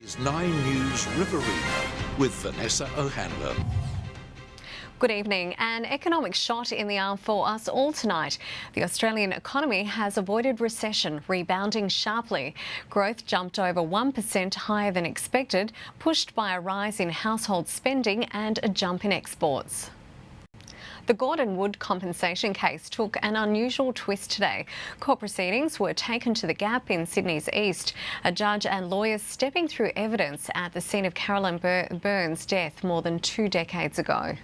Is Nine News Riverina with Vanessa O'Hanlon. Good evening. An economic shot in the arm for us all tonight. The Australian economy has avoided recession, rebounding sharply. Growth jumped over 1% higher than expected, pushed by a rise in household spending and a jump in exports. The Gordon Wood compensation case took an unusual twist today. Court proceedings were taken to the Gap in Sydney's east. A judge and lawyers stepping through evidence at the scene of Carolyn Byrne's death more than 2 decades ago.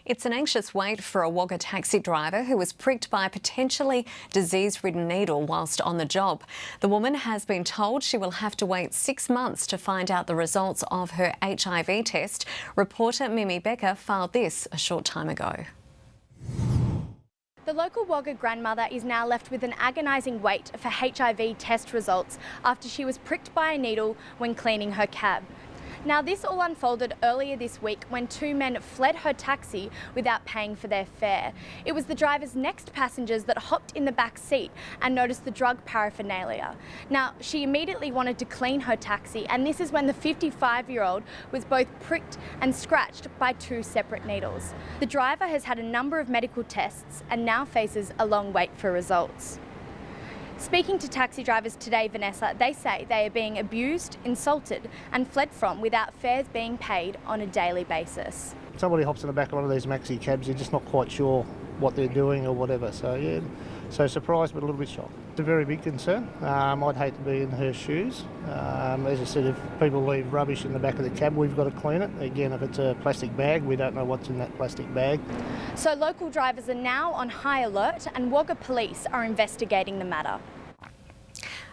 It's an anxious wait for a Wagga taxi driver who was pricked by a potentially disease-ridden needle whilst on the job. The woman has been told she will have to wait 6 months to find out the results of her HIV test. Reporter Mimi Becker filed this a short time ago. The local Wagga grandmother is now left with an agonising wait for HIV test results after she was pricked by a needle when cleaning her cab. Now, this all unfolded earlier this week when 2 men fled her taxi without paying for their fare. It was the driver's next passengers that hopped in the back seat and noticed the drug paraphernalia. Now, she immediately wanted to clean her taxi, and this is when the 55-year-old was both pricked and scratched by 2 separate needles. The driver has had a number of medical tests and now faces a long wait for results. Speaking to taxi drivers today, Vanessa, they say they are being abused, insulted and fled from without fares being paid on a daily basis. Somebody hops in the back of one of these maxi cabs, you're just not quite sure what they're doing or whatever. So yeah, so surprised but a little bit shocked. It's a very big concern. I'd hate to be in her shoes. As I said, if people leave rubbish in the back of the cab, we've got to clean it. Again, if it's a plastic bag, we don't know what's in that plastic bag. So local drivers are now on high alert and Wagga police are investigating the matter.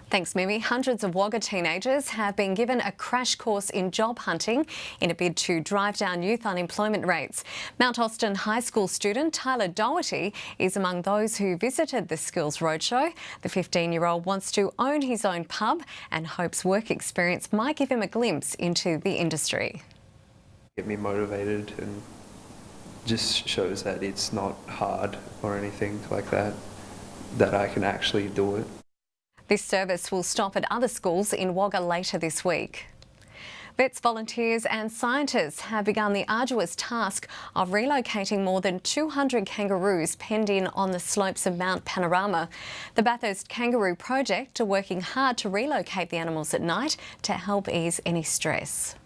Thanks, Mimi. Hundreds of Wagga teenagers have been given a crash course in job hunting in a bid to drive down youth unemployment rates. Mount Austin High School student Tyler Doherty is among those who visited the Skills Roadshow. The 15-year-old wants to own his own pub and hopes work experience might give him a glimpse into the industry. Get me motivated and just shows that it's not hard or anything like that, that I can actually do it. This service will stop at other schools in Wagga later this week. Vets, volunteers and scientists have begun the arduous task of relocating more than 200 kangaroos penned in on the slopes of Mount Panorama. The Bathurst Kangaroo Project are working hard to relocate the animals at night to help ease any stress.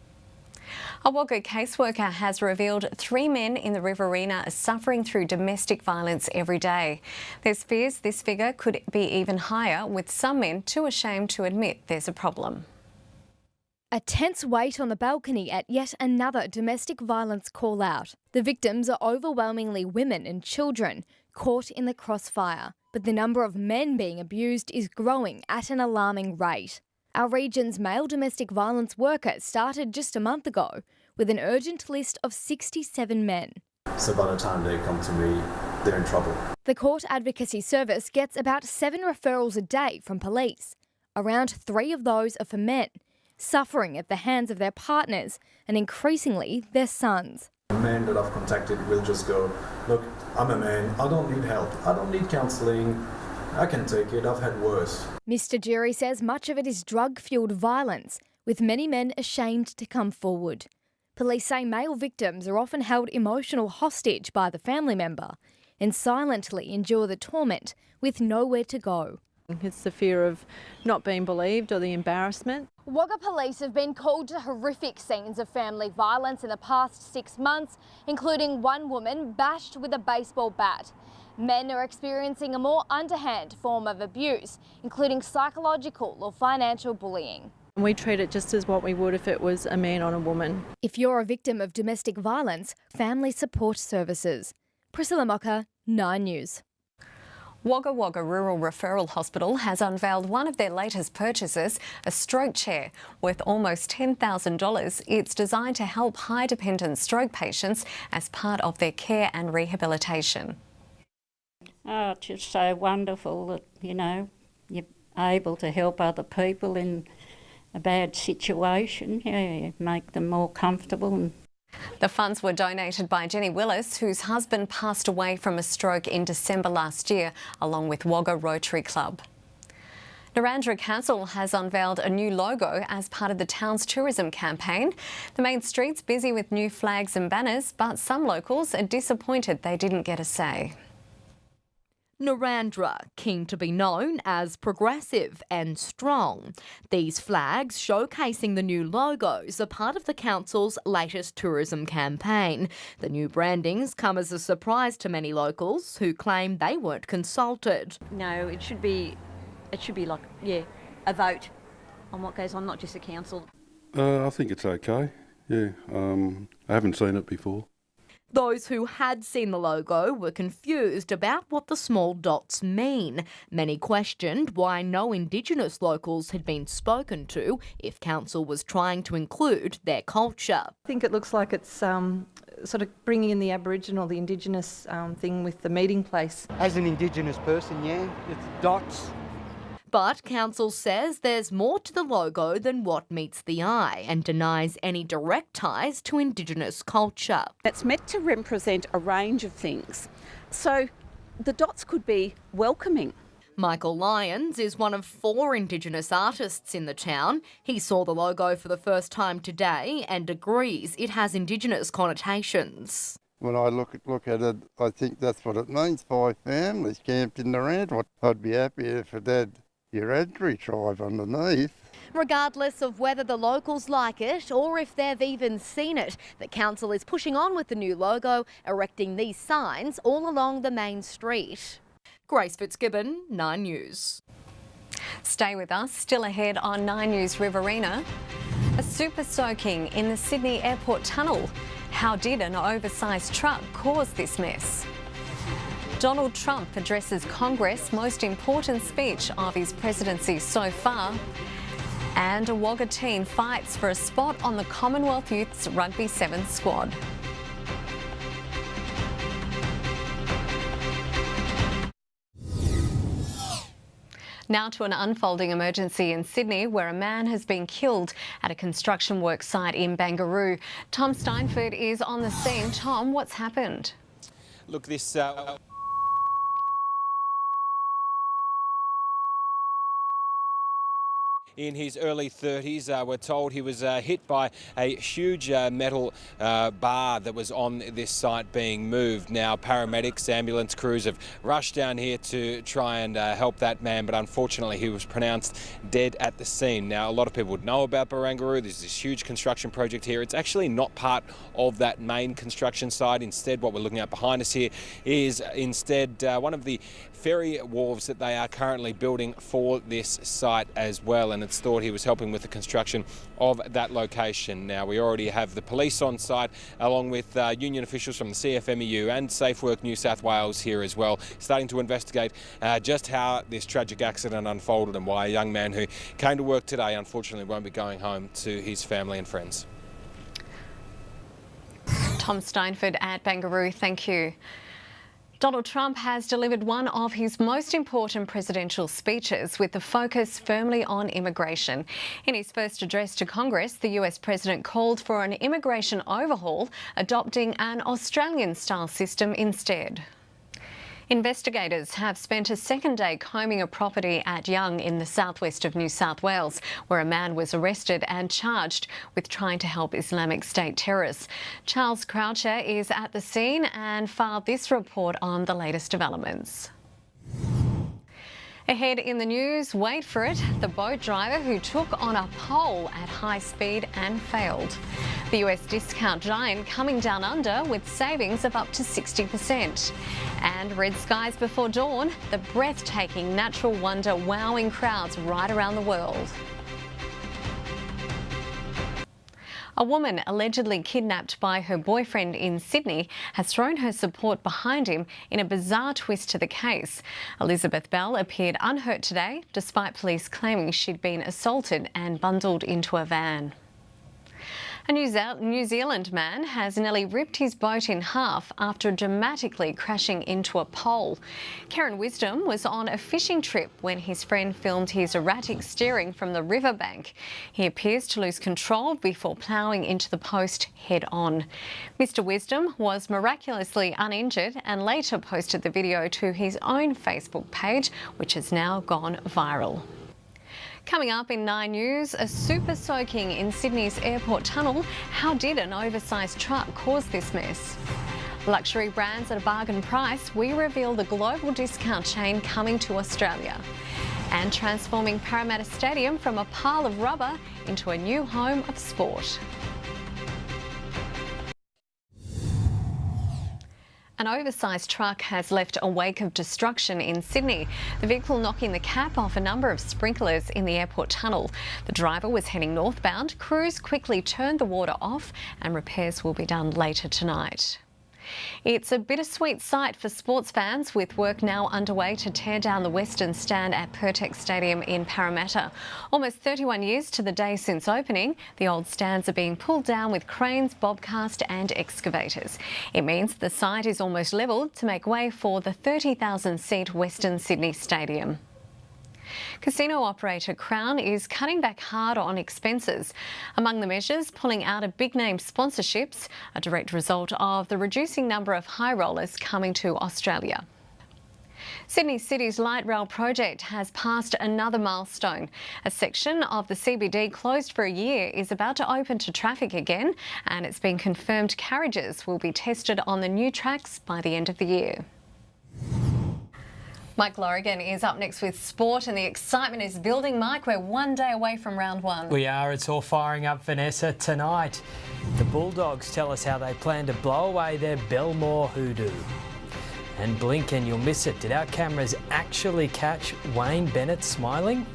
A Wagga caseworker has revealed 3 men in the Riverina are suffering through domestic violence every day. There's fears this figure could be even higher, with some men too ashamed to admit there's a problem. A tense wait on the balcony at yet another domestic violence call-out. The victims are overwhelmingly women and children caught in the crossfire, but the number of men being abused is growing at an alarming rate. Our region's male domestic violence worker started just a month ago with an urgent list of 67 men. So by the time they come to me, they're in trouble. The Court Advocacy Service gets about 7 referrals a day from police. Around 3 of those are for men, suffering at the hands of their partners and increasingly their sons. The men that I've contacted will just go, look, I'm a man, I don't need help, I don't need counselling, I can take it, I've had worse. Mr. Jury says much of it is drug-fuelled violence, with many men ashamed to come forward. Police say male victims are often held emotional hostage by the family member and silently endure the torment with nowhere to go. It's the fear of not being believed or the embarrassment. Wagga police have been called to horrific scenes of family violence in the past 6 months, including one woman bashed with a baseball bat. Men are experiencing a more underhand form of abuse, including psychological or financial bullying. We treat it just as what we would if it was a man on a woman. If you're a victim of domestic violence, Family Support Services. Priscilla Mocker, 9 News. Wagga Wagga Rural Referral Hospital has unveiled one of their latest purchases, a stroke chair worth almost $10,000. It's designed to help high-dependent stroke patients as part of their care and rehabilitation. Oh, it's just so wonderful that, you know, you're able to help other people in a bad situation. Yeah, make them more comfortable. The funds were donated by Jenny Willis, whose husband passed away from a stroke in December last year, along with Wagga Rotary Club. Narrandera Council has unveiled a new logo as part of the town's tourism campaign. The main street's busy with new flags and banners, but some locals are disappointed they didn't get a say. Narrandera, keen to be known as progressive and strong. These flags showcasing the new logos are part of the council's latest tourism campaign. The new brandings come as a surprise to many locals who claim they weren't consulted. No, it should be like, a vote on what goes on, not just a council. I think it's okay, I haven't seen it before. Those who had seen the logo were confused about what the small dots mean. Many questioned why no Indigenous locals had been spoken to if council was trying to include their culture. I think it looks like it's sort of bringing in the Aboriginal, the Indigenous thing with the meeting place. As an Indigenous person, it's dots. But council says there's more to the logo than what meets the eye and denies any direct ties to Indigenous culture. It's meant to represent a range of things. So the dots could be welcoming. Michael Lyons is one of 4 Indigenous artists in the town. He saw the logo for the first time today and agrees it has Indigenous connotations. When I look at it, I think that's what it means, 5 families camped in Narrandera. I'd be happy if it had Wiradjuri tribe underneath. Regardless of whether the locals like it or if they've even seen it, the council is pushing on with the new logo, erecting these signs all along the main street. Grace Fitzgibbon, 9 News. Stay with us. Still ahead on 9 News Riverina. A super soaking in the Sydney Airport tunnel. How did an oversized truck cause this mess? Donald Trump addresses Congress' most important speech of his presidency so far. And a Wagga teen fights for a spot on the Commonwealth Youth's Rugby Sevens squad. Now to an unfolding emergency in Sydney where a man has been killed at a construction work site in Barangaroo. Tom Steinford is on the scene. Tom, what's happened? Look, this... In his early 30s, we're told he was hit by a huge metal bar that was on this site being moved. Now, paramedics, ambulance crews have rushed down here to try and help that man, but unfortunately he was pronounced dead at the scene. Now, a lot of people would know about Barangaroo. There's this huge construction project here. It's actually not part of that main construction site. Instead, what we're looking at behind us here is instead one of the ferry wharves that they are currently building for this site as well, and it's thought he was helping with the construction of that location. Now, we already have the police on site along with union officials from the CFMEU and Safe Work New South Wales here as well, starting to investigate just how this tragic accident unfolded and why a young man who came to work today unfortunately won't be going home to his family and friends. Tom Steinford at Barangaroo, thank you. Donald Trump has delivered one of his most important presidential speeches with the focus firmly on immigration. In his first address to Congress, the US president called for an immigration overhaul, adopting an Australian-style system instead. Investigators have spent a second day combing a property at Young in the southwest of New South Wales, where a man was arrested and charged with trying to help Islamic State terrorists. Charles Croucher is at the scene and filed this report on the latest developments. Ahead in the news, wait for it, the boat driver who took on a pole at high speed and failed. The US discount giant coming down under with savings of up to 60%. And red skies before dawn, the breathtaking natural wonder wowing crowds right around the world. A woman allegedly kidnapped by her boyfriend in Sydney has thrown her support behind him in a bizarre twist to the case. Elizabeth Bell appeared unhurt today, despite police claiming she'd been assaulted and bundled into a van. A New Zealand man has nearly ripped his boat in half after dramatically crashing into a pole. Karen Wisdom was on a fishing trip when his friend filmed his erratic steering from the riverbank. He appears to lose control before ploughing into the post head-on. Mr Wisdom was miraculously uninjured and later posted the video to his own Facebook page, which has now gone viral. Coming up in 9 News, a super soaking in Sydney's airport tunnel. How did an oversized truck cause this mess? Luxury brands at a bargain price. We reveal the global discount chain coming to Australia. And transforming Parramatta Stadium from a pile of rubber into a new home of sport. An oversized truck has left a wake of destruction in Sydney. The vehicle knocking the cap off a number of sprinklers in the airport tunnel. The driver was heading northbound. Crews quickly turned the water off and repairs will be done later tonight. It's a bittersweet sight for sports fans, with work now underway to tear down the Western Stand at Pertex Stadium in Parramatta. Almost 31 years to the day since opening, the old stands are being pulled down with cranes, bobcast and excavators. It means the site is almost levelled to make way for the 30,000-seat Western Sydney Stadium. Casino operator Crown is cutting back hard on expenses. Among the measures, pulling out of big-name sponsorships, a direct result of the reducing number of high rollers coming to Australia. Sydney City's light rail project has passed another milestone. A section of the CBD closed for a year is about to open to traffic again, and it's been confirmed carriages will be tested on the new tracks by the end of the year. Mike Lorigan is up next with sport, and the excitement is building. Mike, we're one day away from round one. We are. It's all firing up, Vanessa. Tonight, the Bulldogs tell us how they plan to blow away their Belmore hoodoo. And blink and you'll miss it. Did our cameras actually catch Wayne Bennett smiling?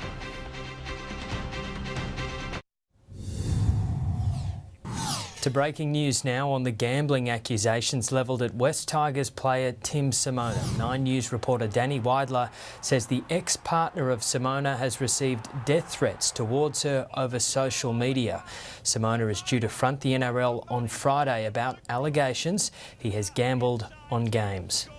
To breaking news now on the gambling accusations levelled at West Tigers player Tim Simona. 9 News reporter Danny Weidler says the ex-partner of Simona has received death threats towards her over social media. Simona is due to front the NRL on Friday about allegations he has gambled on games.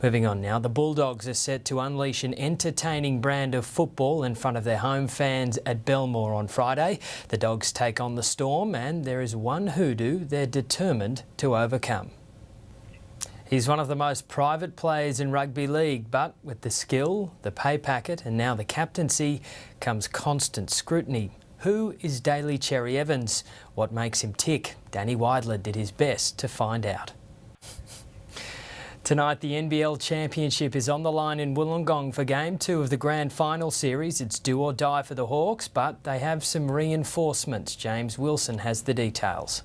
Moving on now, the Bulldogs are set to unleash an entertaining brand of football in front of their home fans at Belmore on Friday. The Dogs take on the Storm, and there is one hoodoo they're determined to overcome. He's one of the most private players in rugby league, but with the skill, the pay packet and now the captaincy comes constant scrutiny. Who is Daly Cherry Evans? What makes him tick? Danny Weidler did his best to find out. Tonight, the NBL Championship is on the line in Wollongong for Game 2 of the Grand Final Series. It's do or die for the Hawks, but they have some reinforcements. James Wilson has the details.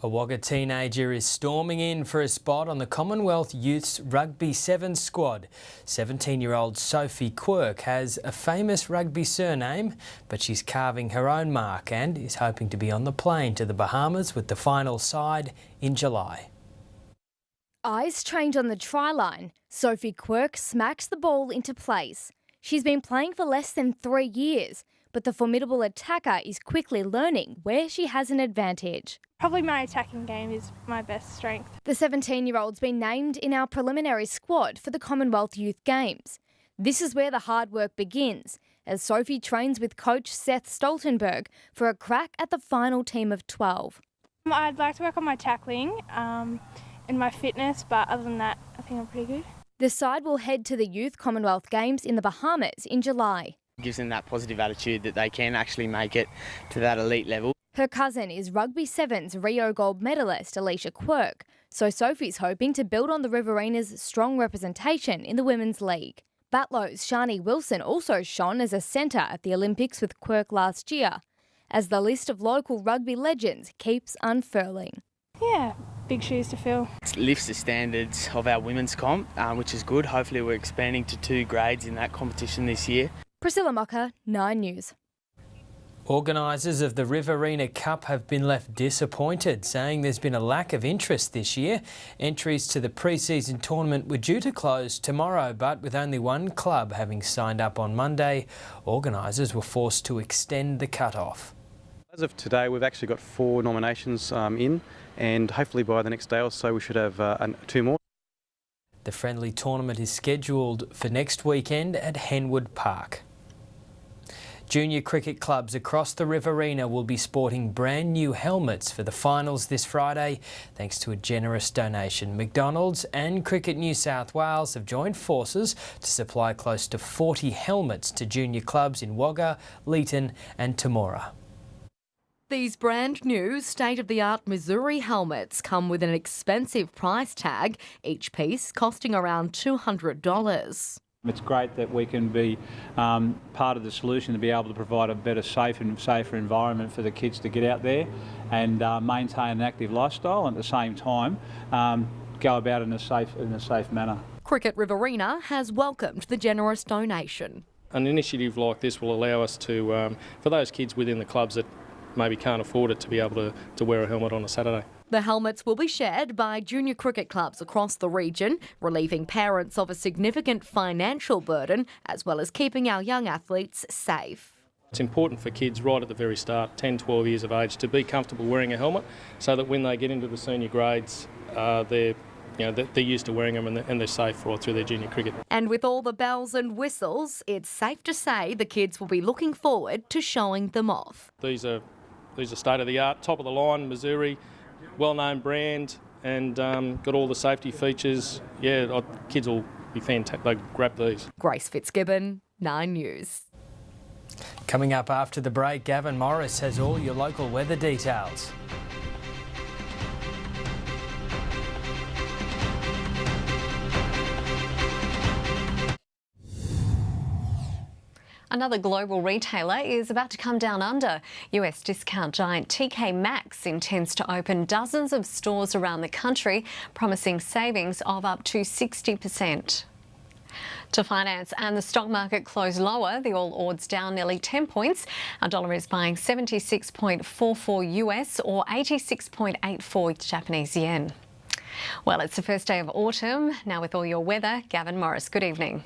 A Wagga teenager is storming in for a spot on the Commonwealth Youth's Rugby Sevens squad. 17-year-old Sophie Quirk has a famous rugby surname, but she's carving her own mark and is hoping to be on the plane to the Bahamas with the final side in July. Eyes trained on the try line, Sophie Quirk smacks the ball into place. She's been playing for less than 3 years, but the formidable attacker is quickly learning where she has an advantage. Probably my attacking game is my best strength. The 17-year-old's been named in our preliminary squad for the Commonwealth Youth Games. This is where the hard work begins, as Sophie trains with coach Seth Stoltenberg for a crack at the final team of 12. I'd like to work on my tackling and my fitness, but other than that, I think I'm pretty good. The side will head to the Youth Commonwealth Games in the Bahamas in July. It gives them that positive attitude that they can actually make it to that elite level. Her cousin is Rugby Sevens Rio gold medalist Alicia Quirk, so Sophie's hoping to build on the Riverina's strong representation in the Women's League. Batlow's Shani Wilson also shone as a centre at the Olympics with Quirk last year, as the list of local rugby legends keeps unfurling. Yeah, big shoes to fill. It lifts the standards of our women's comp, which is good. Hopefully we're expanding to 2 grades in that competition this year. Priscilla Mocker, 9 News. Organisers of the Riverina Cup have been left disappointed, saying there's been a lack of interest this year. Entries to the pre-season tournament were due to close tomorrow, but with only one club having signed up on Monday, organisers were forced to extend the cut-off. As of today, we've actually got 4 nominations in, and hopefully by the next day or so we should have 2 more. The friendly tournament is scheduled for next weekend at Henwood Park. Junior cricket clubs across the Riverina will be sporting brand new helmets for the finals this Friday, thanks to a generous donation. McDonald's and Cricket New South Wales have joined forces to supply close to 40 helmets to junior clubs in Wagga, Leeton and Temora. These brand new state-of-the-art Missouri helmets come with an expensive price tag, each piece costing around $200. It's great that we can be part of the solution to be able to provide a better, safer environment for the kids to get out there and maintain an active lifestyle, and at the same time go about in a safe manner. Cricket Riverina has welcomed the generous donation. An initiative like this will allow us to, for those kids within the clubs that maybe can't afford it, to be able to wear a helmet on a Saturday. The helmets will be shared by junior cricket clubs across the region, relieving parents of a significant financial burden, as well as keeping our young athletes safe. It's important for kids right at the very start, 10, 12 years of age, to be comfortable wearing a helmet so that when they get into the senior grades, they're used to wearing them and they're safe right through their junior cricket. And with all the bells and whistles, it's safe to say the kids will be looking forward to showing them off. These are state-of-the-art, top-of-the-line, Missouri, well-known brand, and got all the safety features. Yeah, kids will be fantastic. They grab these. Grace Fitzgibbon, 9 News. Coming up after the break, Gavin Morris has all your local weather details. Another global retailer is about to come down under. US discount giant TK Maxx intends to open dozens of stores around the country, promising savings of up to 60%. To finance, and the stock market closed lower. The All Ords down nearly 10 points. Our dollar is buying 76.44 US or 86.84 Japanese yen. Well, it's the first day of autumn. Now with all your weather, Gavin Morris, good evening.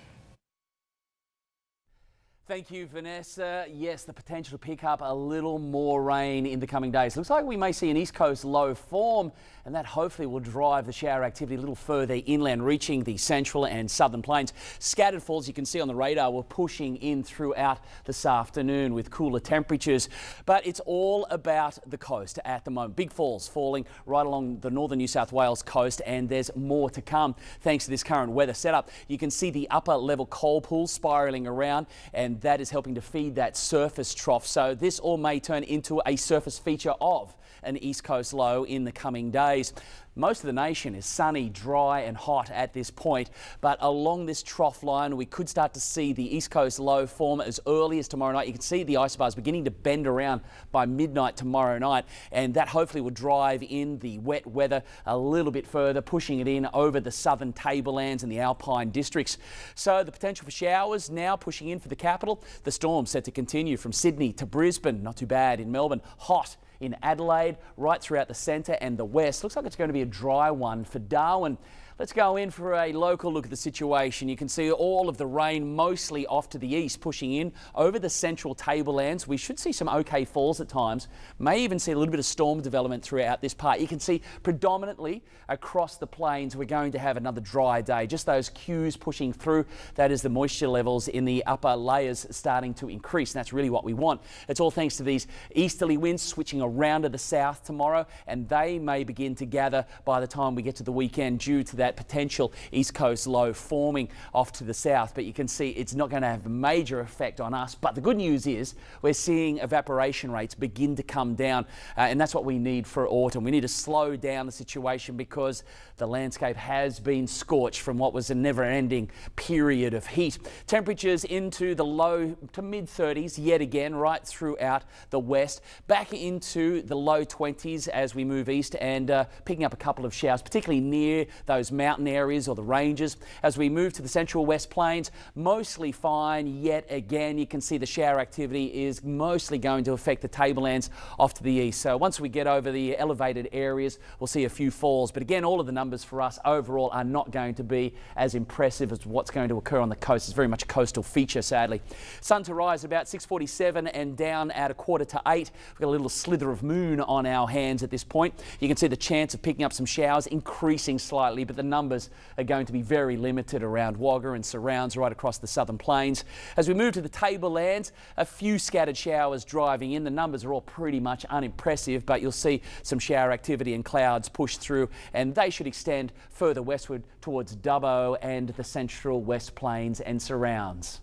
Thank you, Vanessa. Yes, the potential to pick up a little more rain in the coming days. Looks like we may see an east coast low form, and that hopefully will drive the shower activity a little further inland, reaching the central and southern plains. Scattered falls, you can see on the radar, were pushing in throughout this afternoon with cooler temperatures. But it's all about the coast at the moment. Big falls falling right along the northern New South Wales coast, and there's more to come thanks to this current weather setup. You can see the upper level cold pools spiralling around, and that is helping to feed that surface trough. So this all may turn into a surface feature of an east coast low in the coming days. Most of the nation is sunny, dry and hot at this point, but along this trough line we could start to see the east coast low form as early as tomorrow night. You can see the isobars beginning to bend around by midnight tomorrow night, and that hopefully will drive in the wet weather a little bit further, pushing it in over the southern tablelands and the alpine districts. So the potential for showers now pushing in for the capital. The storm set to continue from Sydney to Brisbane. Not too bad in Melbourne. Hot in Adelaide, right throughout the centre and the west. Looks like it's going to be a dry one for Darwin. Let's go in for a local look at the situation. You can see all of the rain mostly off to the east, pushing in over the central tablelands. We should see some okay falls at times. May even see a little bit of storm development throughout this part. You can see predominantly across the plains we're going to have another dry day. Just those cues pushing through. That is the moisture levels in the upper layers starting to increase, and that's really what we want. It's all thanks to these easterly winds switching around to the south tomorrow, and they may begin to gather by the time we get to the weekend due to that potential east coast low forming off to the south. But you can see it's not going to have a major effect on us. But the good news is we're seeing evaporation rates begin to come down, and that's what we need for autumn. We need to slow down the situation because the landscape has been scorched from what was a never-ending period of heat. Temperatures into the low to mid-30s yet again right throughout the west, back into the low 20s as we move east, and picking up a couple of showers, particularly near those mountain areas or the ranges. As we move to the central west plains, mostly fine yet again. You can see the shower activity is mostly going to affect the tablelands off to the east. So once we get over the elevated areas, we'll see a few falls. But again, all of the numbers for us overall are not going to be as impressive as what's going to occur on the coast. It's very much a coastal feature, sadly. Sun to rise about 6:47 and down at 7:45. We've got a little slither of moon on our hands at this point. You can see the chance of picking up some showers increasing slightly, but the numbers are going to be very limited around Wagga and surrounds right across the southern plains. As we move to the tablelands, a few scattered showers driving in. The numbers are all pretty much unimpressive, but you'll see some shower activity and clouds push through, and they should extend further westward towards Dubbo and the central West Plains and surrounds.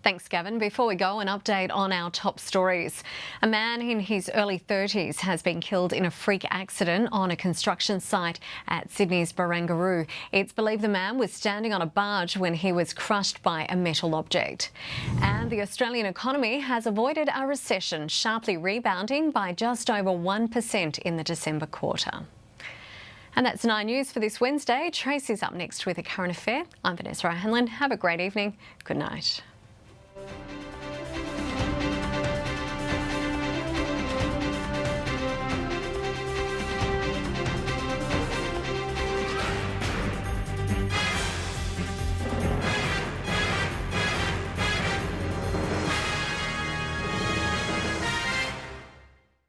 Thanks, Gavin. Before we go, an update on our top stories. A man in his early 30s has been killed in a freak accident on a construction site at Sydney's Barangaroo. It's believed the man was standing on a barge when he was crushed by a metal object. And the Australian economy has avoided a recession, sharply rebounding by just over 1% in the December quarter. And that's 9 News for this Wednesday. Tracy's up next with a current affair. I'm Vanessa O'Hanlon. Have a great evening. Good night.